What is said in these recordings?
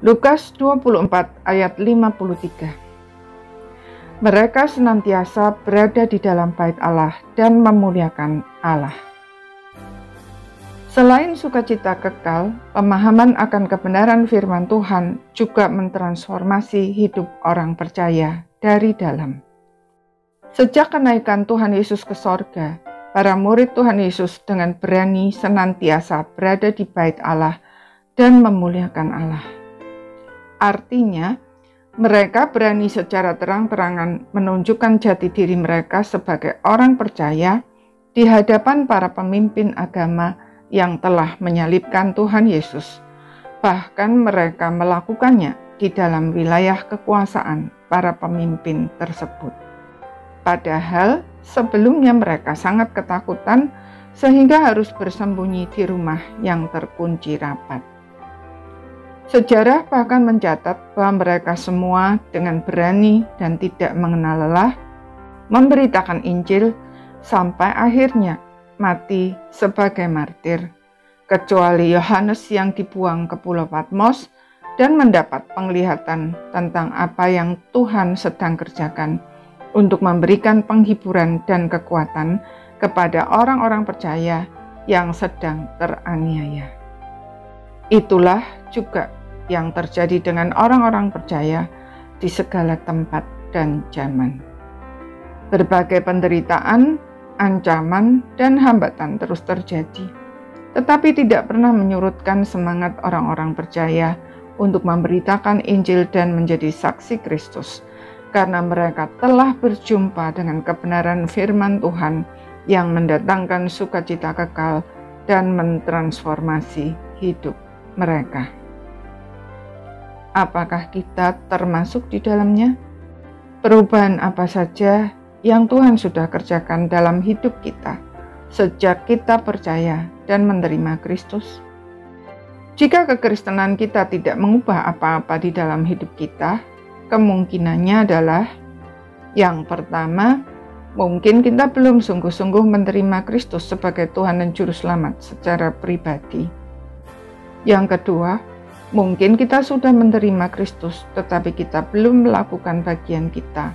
Lukas 24 ayat 53. Mereka senantiasa berada di dalam bait Allah dan memuliakan Allah. Selain sukacita kekal, pemahaman akan kebenaran firman Tuhan juga mentransformasi hidup orang percaya dari dalam. Sejak kenaikan Tuhan Yesus ke sorga, para murid Tuhan Yesus dengan berani senantiasa berada di bait Allah dan memuliakan Allah. Artinya, mereka berani secara terang-terangan menunjukkan jati diri mereka sebagai orang percaya di hadapan para pemimpin agama yang telah menyalibkan Tuhan Yesus. Bahkan mereka melakukannya di dalam wilayah kekuasaan para pemimpin tersebut. Padahal sebelumnya mereka sangat ketakutan sehingga harus bersembunyi di rumah yang terkunci rapat. Sejarah bahkan mencatat bahwa mereka semua dengan berani dan tidak mengenal lelah memberitakan Injil sampai akhirnya mati sebagai martir, kecuali Yohanes yang dibuang ke Pulau Patmos dan mendapat penglihatan tentang apa yang Tuhan sedang kerjakan untuk memberikan penghiburan dan kekuatan kepada orang-orang percaya yang sedang teraniaya. Itulah juga yang terjadi dengan orang-orang percaya di segala tempat dan zaman. Berbagai penderitaan, ancaman, dan hambatan terus terjadi, tetapi tidak pernah menyurutkan semangat orang-orang percaya untuk memberitakan Injil dan menjadi saksi Kristus, karena mereka telah berjumpa dengan kebenaran firman Tuhan yang mendatangkan sukacita kekal dan mentransformasi hidup mereka. Apakah kita termasuk di dalamnya? Perubahan apa saja yang Tuhan sudah kerjakan dalam hidup kita sejak kita percaya dan menerima Kristus? Jika kekristenan kita tidak mengubah apa-apa di dalam hidup kita, kemungkinannya adalah yang pertama, mungkin kita belum sungguh-sungguh menerima Kristus sebagai Tuhan dan Juru Selamat secara pribadi. Yang kedua, mungkin kita sudah menerima Kristus, tetapi kita belum melakukan bagian kita,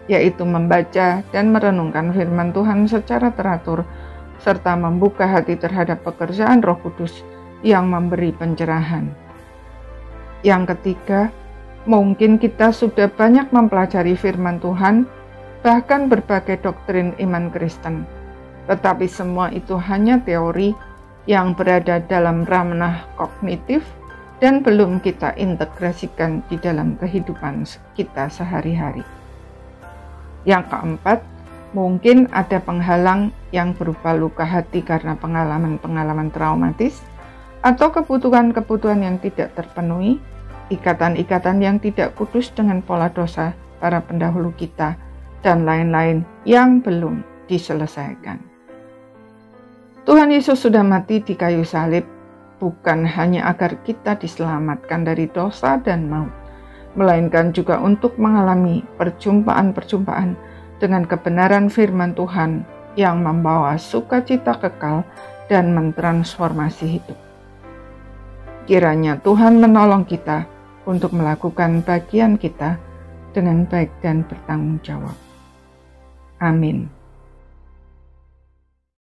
yaitu membaca dan merenungkan firman Tuhan secara teratur, serta membuka hati terhadap pekerjaan Roh Kudus yang memberi pencerahan. Yang ketiga, mungkin kita sudah banyak mempelajari firman Tuhan, bahkan berbagai doktrin iman Kristen, tetapi semua itu hanya teori yang berada dalam ranah kognitif dan belum kita integrasikan di dalam kehidupan kita sehari-hari. Yang keempat, mungkin ada penghalang yang berupa luka hati karena pengalaman-pengalaman traumatis, atau kebutuhan-kebutuhan yang tidak terpenuhi, ikatan-ikatan yang tidak kudus dengan pola dosa para pendahulu kita, dan lain-lain yang belum diselesaikan. Tuhan Yesus sudah mati di kayu salib, bukan hanya agar kita diselamatkan dari dosa dan maut, melainkan juga untuk mengalami perjumpaan-perjumpaan dengan kebenaran firman Tuhan yang membawa sukacita kekal dan mentransformasi hidup. Kiranya Tuhan menolong kita untuk melakukan bagian kita dengan baik dan bertanggung jawab. Amin.